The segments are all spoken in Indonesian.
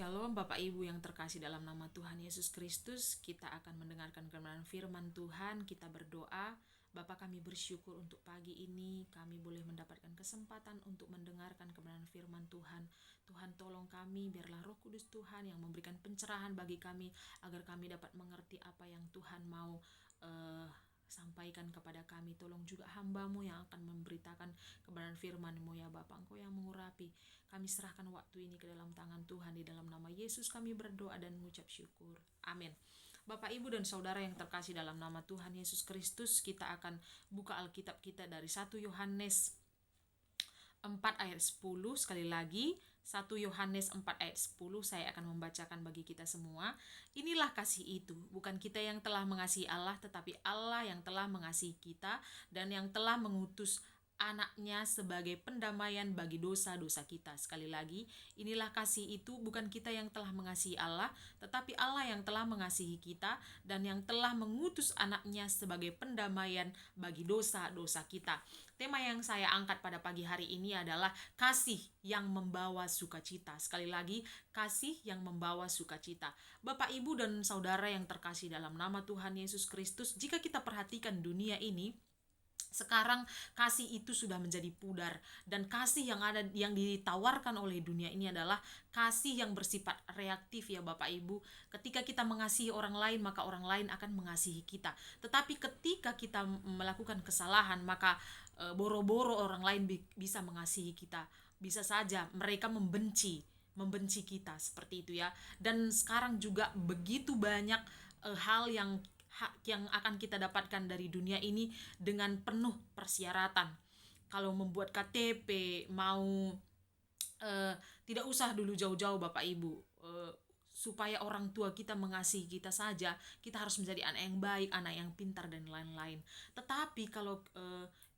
Shalom Bapak Ibu yang terkasih dalam nama Tuhan Yesus Kristus. Kita akan mendengarkan kebenaran firman Tuhan. Kita berdoa. Bapa, kami bersyukur untuk pagi ini kami boleh mendapatkan kesempatan untuk mendengarkan kebenaran firman Tuhan. Tuhan, tolong kami, biarlah Roh Kudus Tuhan yang memberikan pencerahan bagi kami agar kami dapat mengerti apa yang Tuhan mau sampaikan kepada kami. Tolong juga hamba-Mu yang akan memberitakan kebenaran firman-Mu, ya Bapa. Engkau yang mengurapi. Kami serahkan waktu ini ke dalam tangan Tuhan. Di dalam nama Yesus kami berdoa dan mengucap syukur. Amin. Bapak, Ibu, dan Saudara yang terkasih dalam nama Tuhan Yesus Kristus, kita akan buka Alkitab kita dari 1 Yohanes 4 ayat 10. Sekali lagi, 1 Yohanes 4 ayat 10 saya akan membacakan bagi kita semua. Inilah kasih itu, bukan kita yang telah mengasihi Allah, tetapi Allah yang telah mengasihi kita dan yang telah mengutus anaknya sebagai pendamaian bagi dosa-dosa kita. Sekali lagi, inilah kasih itu, bukan kita yang telah mengasihi Allah, tetapi Allah yang telah mengasihi kita dan yang telah mengutus anaknya sebagai pendamaian bagi dosa-dosa kita. Tema yang saya angkat pada pagi hari ini adalah kasih yang membawa sukacita. Sekali lagi, kasih yang membawa sukacita. Bapak, Ibu, dan Saudara yang terkasih dalam nama Tuhan Yesus Kristus, jika kita perhatikan dunia ini, sekarang kasih itu sudah menjadi pudar, dan kasih yang ditawarkan oleh dunia ini adalah kasih yang bersifat reaktif, ya Bapak Ibu. Ketika kita mengasihi orang lain, maka orang lain akan mengasihi kita. Tetapi ketika kita melakukan kesalahan, maka boro-boro orang lain bisa mengasihi kita. Bisa saja mereka membenci kita, seperti itu ya. Dan sekarang juga begitu banyak hal yang akan kita dapatkan dari dunia ini dengan penuh persyaratan. Kalau membuat KTP, mau tidak usah dulu jauh-jauh Bapak Ibu, supaya orang tua kita mengasihi kita saja, kita harus menjadi anak yang baik, anak yang pintar, dan lain-lain. Tetapi kalau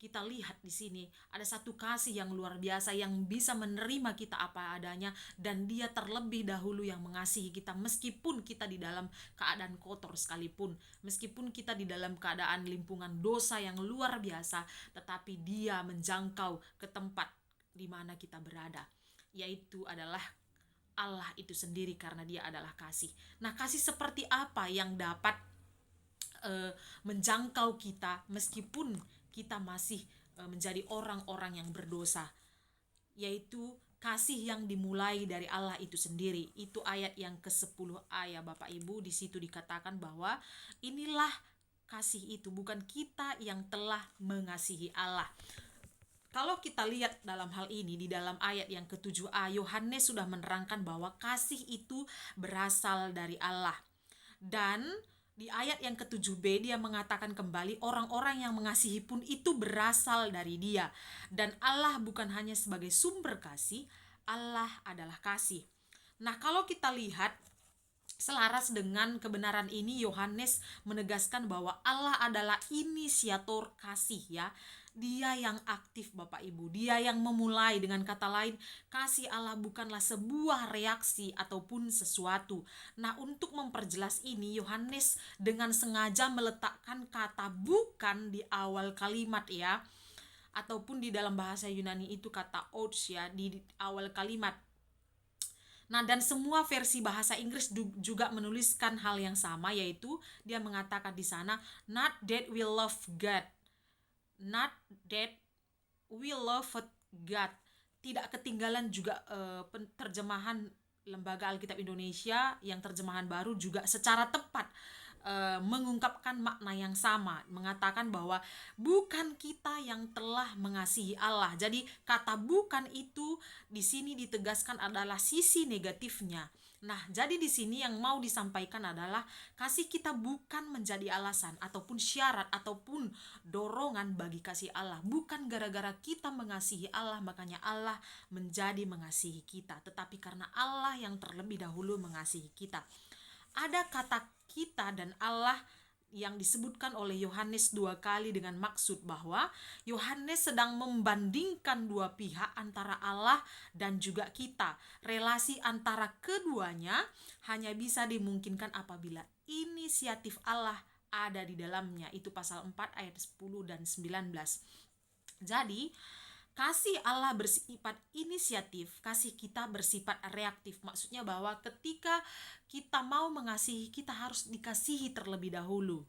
kita lihat di sini ada satu kasih yang luar biasa yang bisa menerima kita apa adanya, dan dia terlebih dahulu yang mengasihi kita meskipun kita di dalam keadaan kotor sekalipun, meskipun kita di dalam keadaan lingkungan dosa yang luar biasa, tetapi dia menjangkau ke tempat di mana kita berada, yaitu adalah Allah itu sendiri, karena dia adalah kasih. Nah, kasih seperti apa yang dapat menjangkau kita meskipun kita masih menjadi orang-orang yang berdosa, yaitu kasih yang dimulai dari Allah itu sendiri. Itu ayat yang ke-10a ya Bapak Ibu. Di situ dikatakan bahwa inilah kasih itu, bukan kita yang telah mengasihi Allah. Kalau kita lihat dalam hal ini, di dalam ayat yang ke-7a, Yohanes sudah menerangkan bahwa kasih itu berasal dari Allah. Dan di ayat yang ke-7b dia mengatakan kembali, orang-orang yang mengasihi pun itu berasal dari dia. Dan Allah bukan hanya sebagai sumber kasih, Allah adalah kasih. Nah, kalau kita lihat selaras dengan kebenaran ini, Yohanes menegaskan bahwa Allah adalah inisiator kasih, ya. Dia yang aktif Bapak Ibu, dia yang memulai. Dengan kata lain, kasih Allah bukanlah sebuah reaksi ataupun sesuatu. Nah, untuk memperjelas ini, Yohanes dengan sengaja meletakkan kata bukan di awal kalimat, ya, ataupun di dalam bahasa Yunani itu kata outs, ya, di awal kalimat. Nah, dan semua versi bahasa Inggris juga menuliskan hal yang sama, yaitu dia mengatakan di sana, not that we love God, not that we love God. Tidak ketinggalan juga terjemahan Lembaga Alkitab Indonesia yang terjemahan baru juga secara tepat mengungkapkan makna yang sama, mengatakan bahwa bukan kita yang telah mengasihi Allah. Jadi kata bukan itu di sini ditegaskan adalah sisi negatifnya. Nah, jadi di sini yang mau disampaikan adalah kasih kita bukan menjadi alasan ataupun syarat ataupun dorongan bagi kasih Allah. Bukan gara-gara kita mengasihi Allah makanya Allah menjadi mengasihi kita, tetapi karena Allah yang terlebih dahulu mengasihi kita. Ada kata kita dan Allah yang disebutkan oleh Yohanes 2 kali dengan maksud bahwa Yohanes sedang membandingkan dua pihak antara Allah dan juga kita. Relasi antara keduanya hanya bisa dimungkinkan apabila inisiatif Allah ada di dalamnya. Itu pasal 4 ayat 10 dan 19. Jadi Kasih Allah bersifat inisiatif, kasih kita bersifat reaktif. Maksudnya bahwa ketika kita mau mengasihi, kita harus dikasihi terlebih dahulu.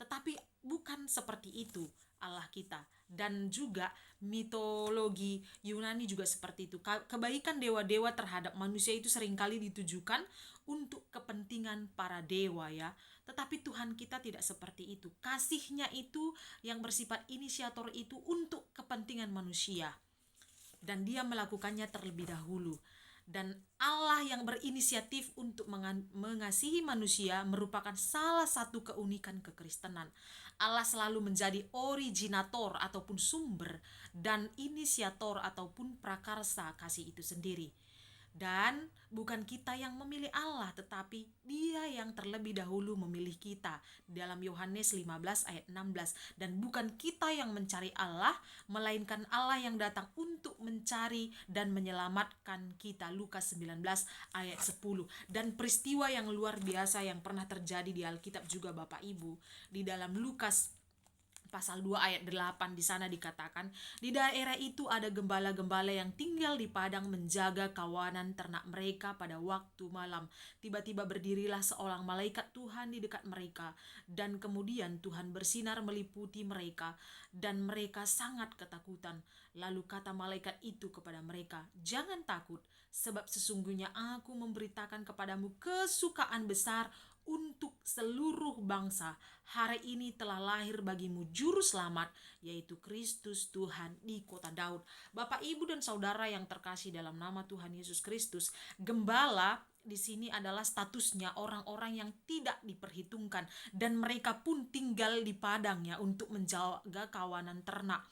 Tetapi bukan seperti itu Allah kita. Dan juga mitologi Yunani juga seperti itu. Kebaikan dewa-dewa terhadap manusia itu seringkali ditujukan untuk kepentingan para dewa ya. Tetapi Tuhan kita tidak seperti itu. Kasihnya itu yang bersifat inisiator itu untuk kepentingan manusia. Dan dia melakukannya terlebih dahulu. Dan Allah yang berinisiatif untuk mengasihi manusia merupakan salah satu keunikan kekristenan. Allah selalu menjadi originator ataupun sumber dan inisiator ataupun prakarsa kasih itu sendiri. Dan bukan kita yang memilih Allah, tetapi Dia yang terlebih dahulu memilih kita. Dalam Yohanes 15 ayat 16. Dan bukan kita yang mencari Allah, melainkan Allah yang datang untuk mencari dan menyelamatkan kita. Lukas 19 ayat 10. Dan peristiwa yang luar biasa yang pernah terjadi di Alkitab juga Bapak Ibu. Di dalam Lukas pasal 2 ayat 8 di sana dikatakan, di daerah itu ada gembala-gembala yang tinggal di padang menjaga kawanan ternak mereka pada waktu malam. Tiba-tiba berdirilah seorang malaikat Tuhan di dekat mereka, dan kemudian Tuhan bersinar meliputi mereka, dan mereka sangat ketakutan. Lalu kata malaikat itu kepada mereka, jangan takut, sebab sesungguhnya aku memberitakan kepadamu kesukaan besar untuk seluruh bangsa. Hari ini telah lahir bagimu juru selamat, yaitu Kristus Tuhan di kota Daud. Bapak, Ibu, dan saudara yang terkasih dalam nama Tuhan Yesus Kristus, gembala di sini adalah statusnya orang-orang yang tidak diperhitungkan, dan mereka pun tinggal di padangnya untuk menjaga kawanan ternak.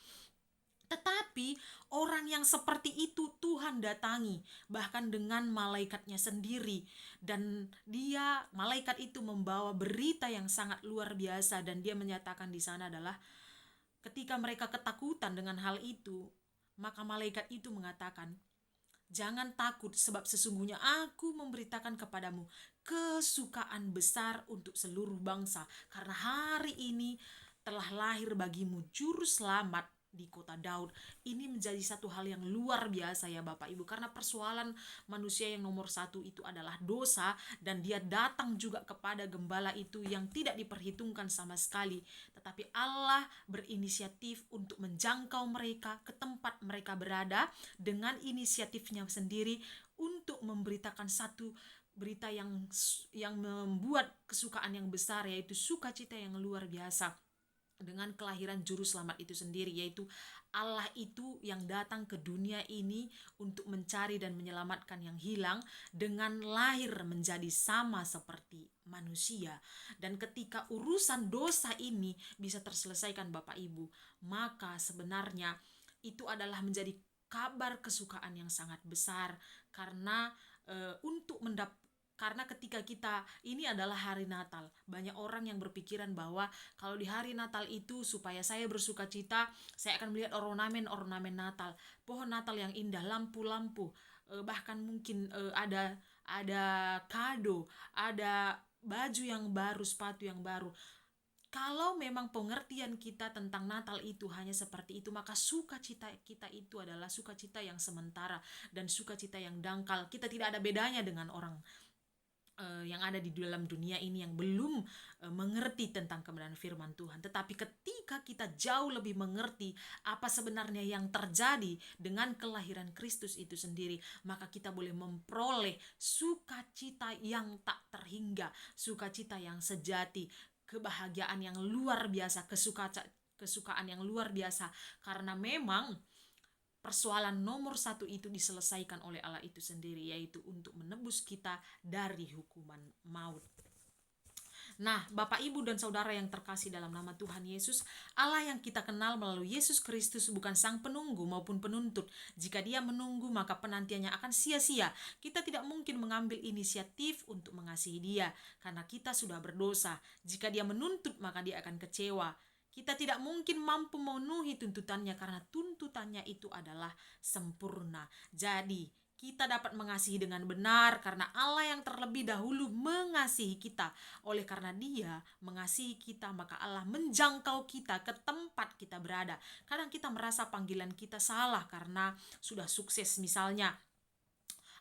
Tetapi orang yang seperti itu Tuhan datangi, bahkan dengan malaikatnya sendiri. Dan malaikat itu membawa berita yang sangat luar biasa. Dan dia menyatakan di sana adalah ketika mereka ketakutan dengan hal itu, maka malaikat itu mengatakan, jangan takut, sebab sesungguhnya aku memberitakan kepadamu kesukaan besar untuk seluruh bangsa. Karena hari ini telah lahir bagimu juru selamat di kota Daud. Ini menjadi satu hal yang luar biasa ya Bapak Ibu, karena persoalan manusia yang nomor satu itu adalah dosa, dan dia datang juga kepada gembala itu yang tidak diperhitungkan sama sekali. Tetapi Allah berinisiatif untuk menjangkau mereka ke tempat mereka berada dengan inisiatifnya sendiri untuk memberitakan satu berita yang membuat kesukaan yang besar, yaitu sukacita yang luar biasa dengan kelahiran juru selamat itu sendiri, yaitu Allah itu yang datang ke dunia ini untuk mencari dan menyelamatkan yang hilang dengan lahir menjadi sama seperti manusia. Dan ketika urusan dosa ini bisa terselesaikan Bapak Ibu, maka sebenarnya itu adalah menjadi kabar kesukaan yang sangat besar, karena karena ketika kita ini adalah hari Natal, banyak orang yang berpikiran bahwa kalau di hari Natal itu supaya saya bersuka cita, saya akan melihat ornamen Natal, pohon Natal yang indah, lampu-lampu, bahkan mungkin ada kado, ada baju yang baru, sepatu yang baru. Kalau memang pengertian kita tentang Natal itu hanya seperti itu, maka sukacita kita itu adalah sukacita yang sementara dan sukacita yang dangkal. Kita tidak ada bedanya dengan orang yang ada di dalam dunia ini yang belum mengerti tentang kebenaran firman Tuhan. Tetapi ketika kita jauh lebih mengerti apa sebenarnya yang terjadi dengan kelahiran Kristus itu sendiri, maka kita boleh memperoleh sukacita yang tak terhingga, sukacita yang sejati, kebahagiaan yang luar biasa, kesukaan yang luar biasa, karena memang persoalan nomor satu itu diselesaikan oleh Allah itu sendiri, yaitu untuk menebus kita dari hukuman maut. Nah, Bapak, Ibu, dan saudara yang terkasih dalam nama Tuhan Yesus, Allah yang kita kenal melalui Yesus Kristus bukan sang penunggu maupun penuntut. Jika Dia menunggu, maka penantiannya akan sia-sia. Kita tidak mungkin mengambil inisiatif untuk mengasihi Dia, karena kita sudah berdosa. Jika Dia menuntut, maka Dia akan kecewa. Kita tidak mungkin mampu memenuhi tuntutannya, karena tuntutannya itu adalah sempurna. Jadi kita dapat mengasihi dengan benar karena Allah yang terlebih dahulu mengasihi kita. Oleh karena Dia mengasihi kita, maka Allah menjangkau kita ke tempat kita berada. Kadang kita merasa panggilan kita salah karena sudah sukses, misalnya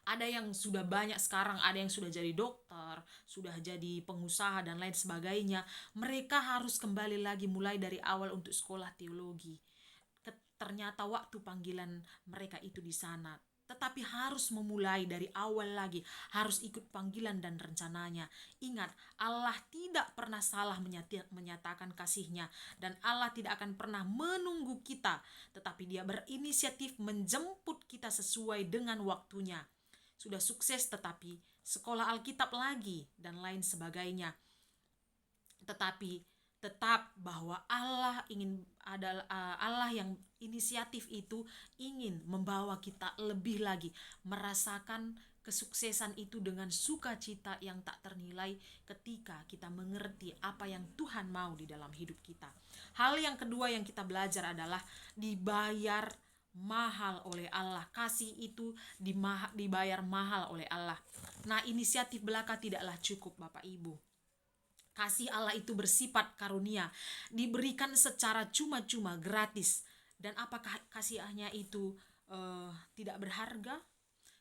ada yang sudah banyak sekarang, ada yang sudah jadi dokter, sudah jadi pengusaha dan lain sebagainya. Mereka harus kembali lagi mulai dari awal untuk sekolah teologi. Ternyata waktu panggilan mereka itu di sana, tetapi harus memulai dari awal lagi, harus ikut panggilan dan rencananya. Ingat, Allah tidak pernah salah menyatakan kasih-Nya, dan Allah tidak akan pernah menunggu kita, tetapi Dia berinisiatif menjemput kita sesuai dengan waktunya. Sudah sukses tetapi sekolah Alkitab lagi dan lain sebagainya. Tetapi tetap bahwa Allah adalah Allah yang inisiatif itu ingin membawa kita lebih lagi merasakan kesuksesan itu dengan sukacita yang tak ternilai ketika kita mengerti apa yang Tuhan mau di dalam hidup kita. Hal yang kedua yang kita belajar adalah dibayar mahal oleh Allah. Kasih itu dibayar mahal oleh Allah. Nah, inisiatif belaka tidaklah cukup, Bapak Ibu. Kasih Allah itu bersifat karunia, diberikan secara cuma-cuma, gratis. Dan apakah kasih-Nya itu tidak berharga?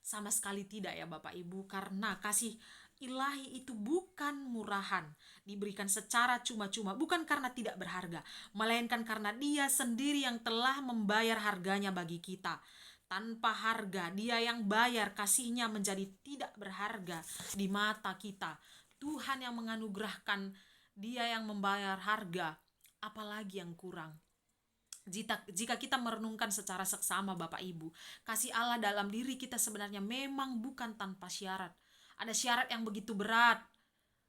Sama sekali tidak ya Bapak Ibu, karena kasih ilahi itu bukan murahan, diberikan secara cuma-cuma, bukan karena tidak berharga, melainkan karena Dia sendiri yang telah membayar harganya bagi kita. Tanpa harga, Dia yang bayar, kasih-Nya menjadi tidak berharga di mata kita. Tuhan yang menganugerahkan, Dia yang membayar harga, apalagi yang kurang. Jika kita merenungkan secara seksama Bapak Ibu, kasih Allah dalam diri kita sebenarnya memang bukan tanpa syarat. Ada syarat yang begitu berat.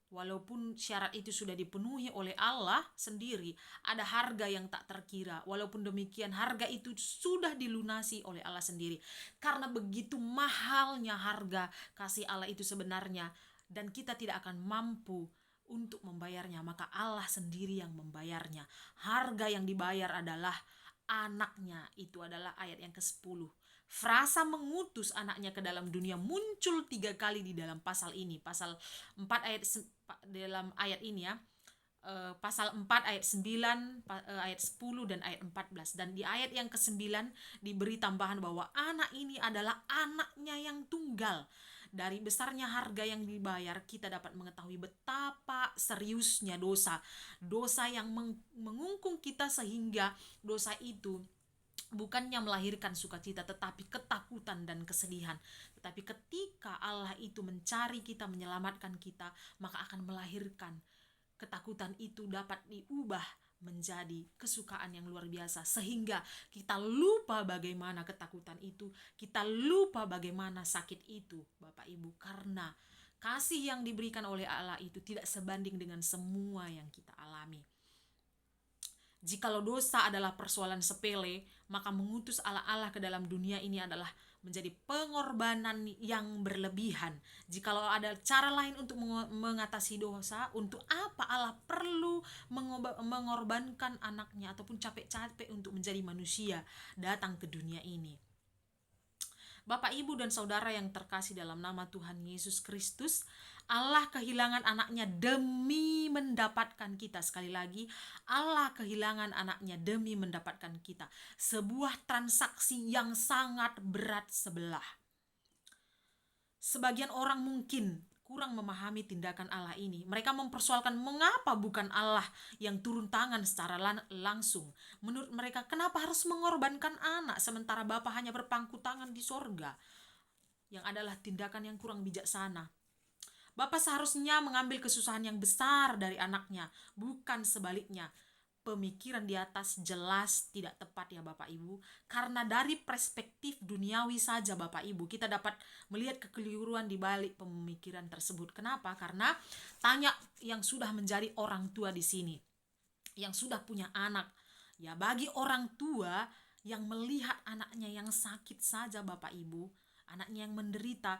Walaupun syarat itu sudah dipenuhi oleh Allah sendiri, ada harga yang tak terkira. Walaupun demikian, harga itu sudah dilunasi oleh Allah sendiri. Karena begitu mahalnya harga kasih Allah itu sebenarnya, dan kita tidak akan mampu untuk membayarnya, maka Allah sendiri yang membayarnya. Harga yang dibayar adalah anaknya. Itu adalah ayat yang ke-10. Frasa mengutus anaknya ke dalam dunia muncul 3 kali di dalam pasal ini. Pasal 4 ayat dalam ayat ini ya. Pasal 4 ayat 9, ayat 10 dan ayat 14. Dan di ayat yang ke-9 diberi tambahan bahwa anak ini adalah anaknya yang tunggal. Dari besarnya harga yang dibayar, kita dapat mengetahui betapa seriusnya dosa. Dosa yang mengungkung kita sehingga dosa itu bukannya melahirkan sukacita, tetapi ketakutan dan kesedihan. Tetapi ketika Allah itu mencari kita, menyelamatkan kita, maka akan melahirkan ketakutan itu dapat diubah menjadi kesukaan yang luar biasa, sehingga kita lupa bagaimana ketakutan itu, kita lupa bagaimana sakit itu Bapak Ibu, karena kasih yang diberikan oleh Allah itu tidak sebanding dengan semua yang kita alami. Jikalau dosa adalah persoalan sepele, maka mengutus Allah ke dalam dunia ini adalah menjadi pengorbanan yang berlebihan. Jikalau ada cara lain untuk mengatasi dosa, untuk apa Allah perlu mengorbankan anaknya ataupun capek-capek untuk menjadi manusia datang ke dunia ini? Bapak, Ibu, dan Saudara yang terkasih dalam nama Tuhan Yesus Kristus, Allah kehilangan anaknya demi mendapatkan kita. Sekali lagi, Allah kehilangan anaknya demi mendapatkan kita. Sebuah transaksi yang sangat berat sebelah. Sebagian orang mungkin kurang memahami tindakan Allah ini. Mereka mempersoalkan mengapa bukan Allah yang turun tangan secara langsung. Menurut mereka, kenapa harus mengorbankan anak sementara Bapa hanya berpangku tangan di sorga? Yang adalah tindakan yang kurang bijaksana. Bapa seharusnya mengambil kesusahan yang besar dari anaknya, bukan sebaliknya. Pemikiran di atas jelas tidak tepat ya Bapak Ibu, karena dari perspektif duniawi saja Bapak Ibu kita dapat melihat kekeliruan di balik pemikiran tersebut. Kenapa? Karena tanya yang sudah menjadi orang tua di sini, yang sudah punya anak. Ya, bagi orang tua yang melihat anaknya yang sakit saja Bapak Ibu, anaknya yang menderita,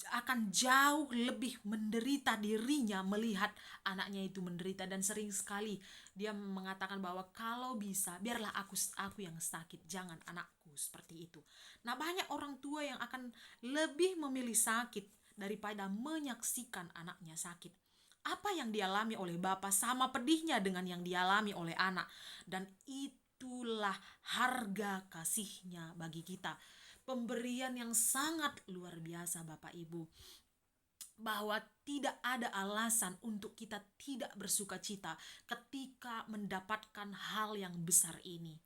akan jauh lebih menderita dirinya melihat anaknya itu menderita. Dan sering sekali dia mengatakan bahwa kalau bisa biarlah aku yang sakit, jangan anakku seperti itu. Nah, banyak orang tua yang akan lebih memilih sakit daripada menyaksikan anaknya sakit. Apa yang dialami oleh bapak sama pedihnya dengan yang dialami oleh anak. Dan itulah harga kasihnya bagi kita. Pemberian yang sangat luar biasa Bapak Ibu. Bahwa tidak ada alasan untuk kita tidak bersuka cita ketika mendapatkan hal yang besar ini.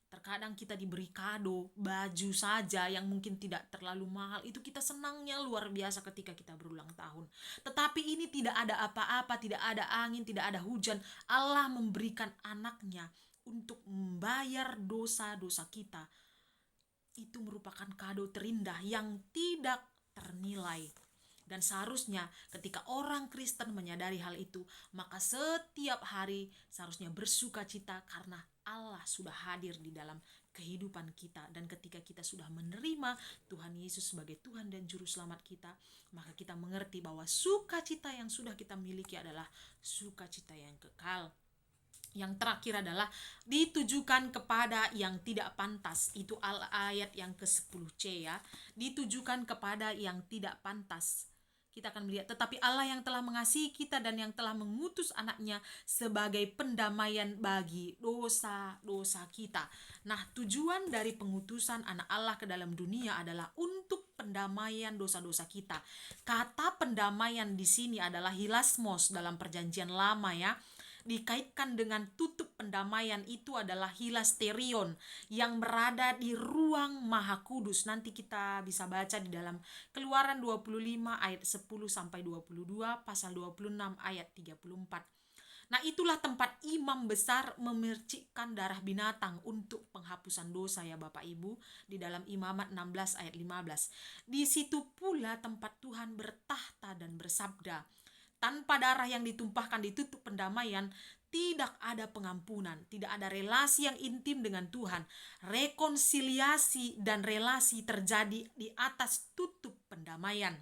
Terkadang kita diberi kado, baju saja yang mungkin tidak terlalu mahal, itu kita senangnya luar biasa ketika kita berulang tahun. Tetapi ini tidak ada apa-apa, tidak ada angin, tidak ada hujan. Allah memberikan anaknya untuk membayar dosa-dosa kita. Itu merupakan kado terindah yang tidak ternilai. Dan seharusnya ketika orang Kristen menyadari hal itu, maka setiap hari seharusnya bersuka cita karena Allah sudah hadir di dalam kehidupan kita. Dan ketika kita sudah menerima Tuhan Yesus sebagai Tuhan dan Juru Selamat kita, maka kita mengerti bahwa sukacita yang sudah kita miliki adalah sukacita yang kekal. Yang terakhir adalah ditujukan kepada yang tidak pantas. Itu ayat yang ke-10C ya. Ditujukan kepada yang tidak pantas. Kita akan melihat, tetapi Allah yang telah mengasihi kita dan yang telah mengutus anaknya sebagai pendamaian bagi dosa-dosa kita. Nah, tujuan dari pengutusan anak Allah ke dalam dunia adalah untuk pendamaian dosa-dosa kita. Kata pendamaian di sini adalah hilasmos dalam perjanjian lama ya. Dikaitkan dengan tutup pendamaian itu adalah hilasterion yang berada di ruang maha kudus. Nanti kita bisa baca di dalam Keluaran 25 ayat 10 sampai 22, pasal 26 ayat 34. Nah, itulah tempat imam besar memercikkan darah binatang untuk penghapusan dosa ya Bapak Ibu, di dalam Imamat 16 ayat 15. Di situ pula tempat Tuhan bertahta dan bersabda, tanpa darah yang ditumpahkan di tutup pendamaian, tidak ada pengampunan, tidak ada relasi yang intim dengan Tuhan. Rekonsiliasi dan relasi terjadi di atas tutup pendamaian.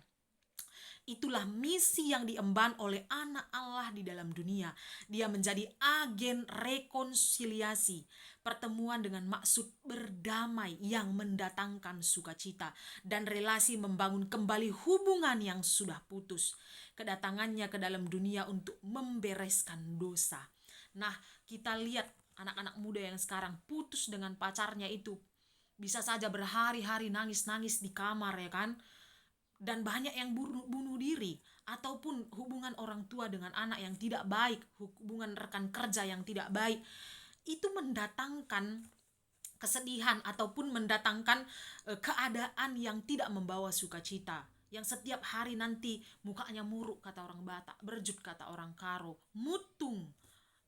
Itulah misi yang diemban oleh anak Allah di dalam dunia. Dia menjadi agen rekonsiliasi, pertemuan dengan maksud berdamai yang mendatangkan sukacita, dan relasi membangun kembali hubungan yang sudah putus. Kedatangannya ke dalam dunia untuk membereskan dosa. Nah, kita lihat anak-anak muda yang sekarang putus dengan pacarnya itu bisa saja berhari-hari nangis-nangis di kamar ya kan. Dan banyak yang bunuh diri, ataupun hubungan orang tua dengan anak yang tidak baik, hubungan rekan kerja yang tidak baik. Itu mendatangkan kesedihan ataupun mendatangkan keadaan yang tidak membawa sukacita. Yang setiap hari nanti mukanya muruk kata orang Batak, berjut kata orang Karo, mutung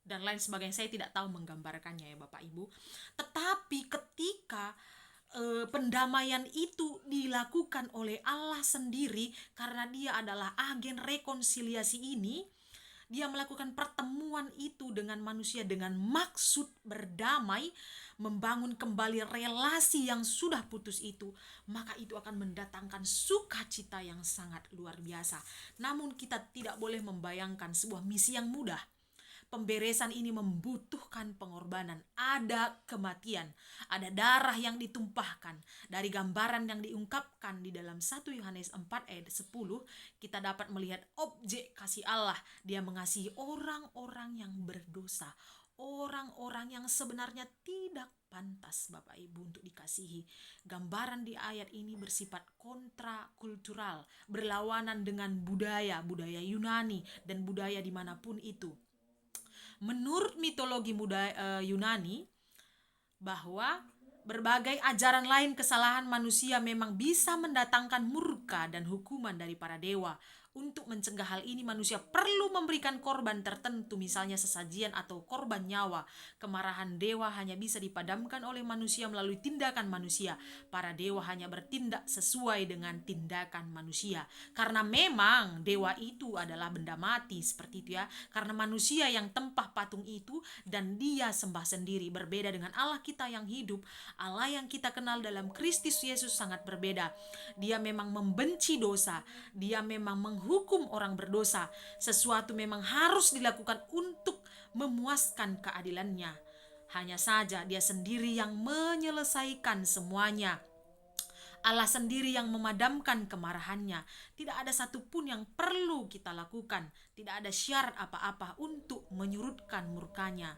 dan lain sebagainya. Saya tidak tahu menggambarkannya ya Bapak Ibu. Tetapi ketika pendamaian itu dilakukan oleh Allah sendiri, karena dia adalah agen rekonsiliasi ini, dia melakukan pertemuan itu dengan manusia dengan maksud berdamai, membangun kembali relasi yang sudah putus itu, maka itu akan mendatangkan sukacita yang sangat luar biasa. Namun kita tidak boleh membayangkan sebuah misi yang mudah. Pemberesan ini membutuhkan pengorbanan, ada kematian, ada darah yang ditumpahkan. Dari gambaran yang diungkapkan di dalam 1 Yohanes 4 ayat 10, kita dapat melihat objek kasih Allah. Dia mengasihi orang-orang yang berdosa, orang-orang yang sebenarnya tidak pantas Bapak Ibu untuk dikasihi. Gambaran di ayat ini bersifat kontrakultural, berlawanan dengan budaya Yunani dan budaya dimanapun itu. Menurut mitologi Yunani, bahwa berbagai ajaran lain kesalahan manusia memang bisa mendatangkan murka dan hukuman dari para dewa. Untuk mencegah hal ini, manusia perlu memberikan korban tertentu, misalnya sesajian atau korban nyawa. Kemarahan dewa hanya bisa dipadamkan oleh manusia melalui tindakan manusia. Para dewa hanya bertindak sesuai dengan tindakan manusia. Karena memang dewa itu adalah benda mati, seperti itu ya. Karena manusia yang tempah patung itu dan dia sembah sendiri. Berbeda dengan Allah kita yang hidup, Allah yang kita kenal dalam Kristus Yesus sangat berbeda. Dia memang membenci dosa, dia memang menghukum orang berdosa. Sesuatu memang harus dilakukan untuk memuaskan keadilannya. Hanya saja Dia sendiri yang menyelesaikan semuanya. Allah sendiri yang memadamkan kemarahannya. Tidak ada satupun yang perlu kita lakukan. Tidak ada syarat apa-apa untuk menyurutkan murkanya.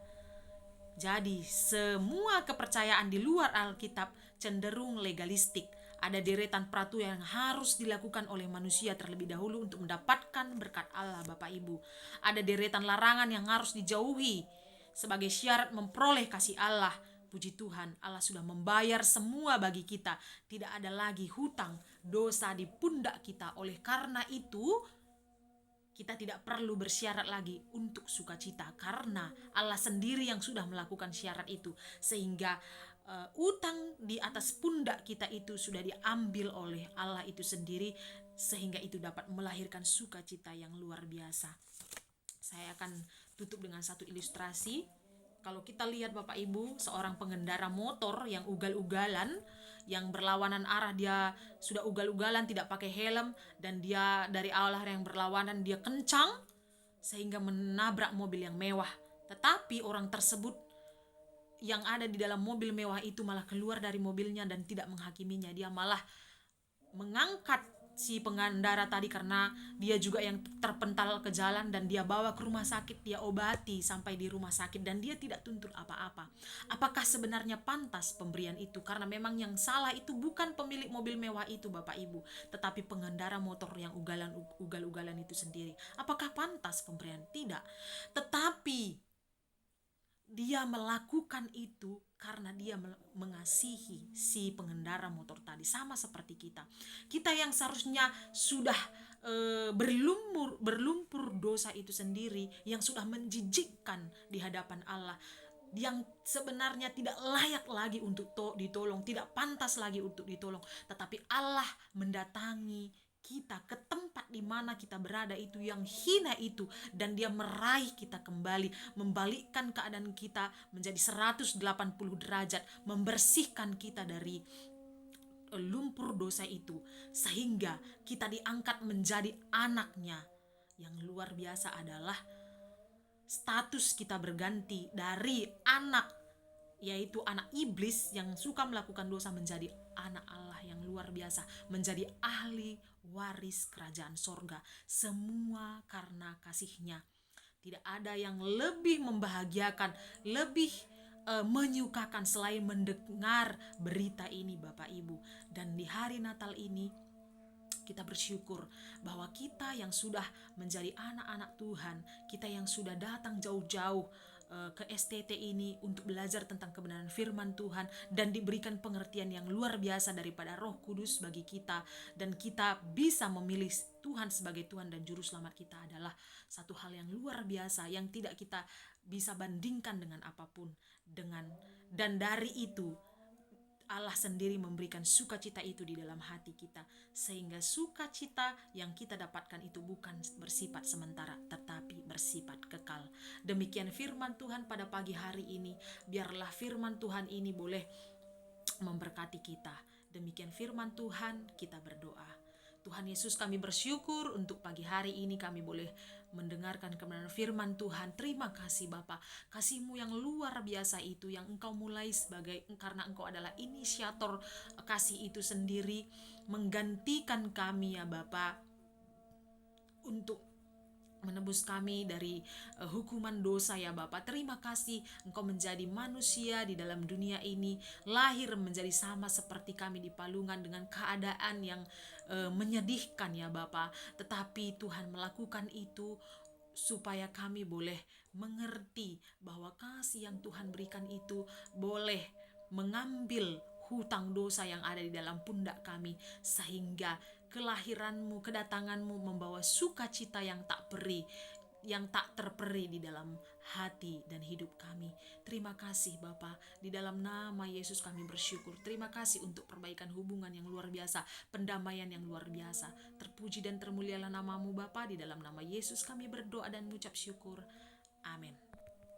Jadi semua kepercayaan di luar Alkitab cenderung legalistik. Ada deretan peraturan yang harus dilakukan oleh manusia terlebih dahulu untuk mendapatkan berkat Allah, Bapak Ibu. Ada deretan larangan yang harus dijauhi sebagai syarat memperoleh kasih Allah. Puji Tuhan, Allah sudah membayar semua bagi kita. Tidak ada lagi hutang dosa di pundak kita. Oleh karena itu, kita tidak perlu bersyarat lagi untuk sukacita, karena Allah sendiri yang sudah melakukan syarat itu. Sehingga utang di atas pundak kita itu sudah diambil oleh Allah itu sendiri, sehingga itu dapat melahirkan sukacita yang luar biasa. Saya akan tutup dengan satu ilustrasi. Kalau kita lihat Bapak Ibu, seorang pengendara motor yang ugal-ugalan, yang berlawanan arah, dia sudah ugal-ugalan tidak pakai helm, dan dia dari arah yang berlawanan dia kencang sehingga menabrak mobil yang mewah. Tetapi orang tersebut yang ada di dalam mobil mewah itu malah keluar dari mobilnya dan tidak menghakiminya. Dia malah mengangkat si pengendara tadi karena dia juga yang terpental ke jalan, dan dia bawa ke rumah sakit, dia obati sampai di rumah sakit, dan dia tidak tuntut apa-apa. Apakah sebenarnya pantas pemberian itu? Karena memang yang salah itu bukan pemilik mobil mewah itu, Bapak Ibu, tetapi pengendara motor yang ugal-ugalan itu sendiri. Apakah pantas pemberian? Tidak. Tetapi dia melakukan itu karena dia mengasihi si pengendara motor tadi. Sama seperti kita yang seharusnya sudah berlumpur dosa itu sendiri, yang sudah menjijikkan di hadapan Allah, yang sebenarnya tidak layak lagi untuk ditolong, tidak pantas lagi untuk ditolong. Tetapi Allah mendatangi kita ke tempat di mana kita berada itu, yang hina itu, dan dia meraih kita kembali, membalikkan keadaan kita menjadi 180 derajat, membersihkan kita dari lumpur dosa itu, sehingga kita diangkat menjadi anaknya. Yang luar biasa adalah status kita berganti dari anak, yaitu anak iblis yang suka melakukan dosa, menjadi anak Allah yang luar biasa, menjadi ahli waris kerajaan sorga. Semua karena kasih-Nya. Tidak ada yang lebih membahagiakan, lebih menyukakan selain mendengar berita ini, Bapak Ibu. Dan di hari Natal ini kita bersyukur bahwa kita yang sudah menjadi anak-anak Tuhan, kita yang sudah datang jauh-jauh ke STT ini untuk belajar tentang kebenaran firman Tuhan, dan diberikan pengertian yang luar biasa daripada Roh Kudus bagi kita, dan kita bisa memilih Tuhan sebagai Tuhan dan Juru Selamat kita, adalah satu hal yang luar biasa yang tidak kita bisa bandingkan dengan apapun. Dan dari itu Allah sendiri memberikan sukacita itu di dalam hati kita, sehingga sukacita yang kita dapatkan itu bukan bersifat sementara, tetapi bersifat kekal. Demikian firman Tuhan pada pagi hari ini. Biarlah firman Tuhan ini boleh memberkati kita. Demikian firman Tuhan, kita berdoa. Tuhan Yesus, kami bersyukur untuk pagi hari ini kami boleh mendengarkan kebenaran firman Tuhan. Terima kasih Bapa, kasih-Mu yang luar biasa itu yang Engkau mulai karena Engkau adalah inisiator kasih itu sendiri, menggantikan kami ya Bapa, untuk menebus kami dari hukuman dosa ya Bapa. Terima kasih Engkau menjadi manusia di dalam dunia ini, lahir menjadi sama seperti kami di palungan dengan keadaan yang menyedihkan ya Bapa. Tetapi Tuhan melakukan itu supaya kami boleh mengerti bahwa kasih yang Tuhan berikan itu boleh mengambil hutang dosa yang ada di dalam pundak kami, sehingga kelahiran-Mu, kedatangan-Mu membawa sukacita yang tak terperi di dalam hati dan hidup kami. Terima kasih Bapa, di dalam nama Yesus kami bersyukur. Terima kasih untuk perbaikan hubungan yang luar biasa, pendamaian yang luar biasa. Terpuji dan termulialah nama-Mu Bapa, di dalam nama Yesus kami berdoa dan mengucap syukur. Amin.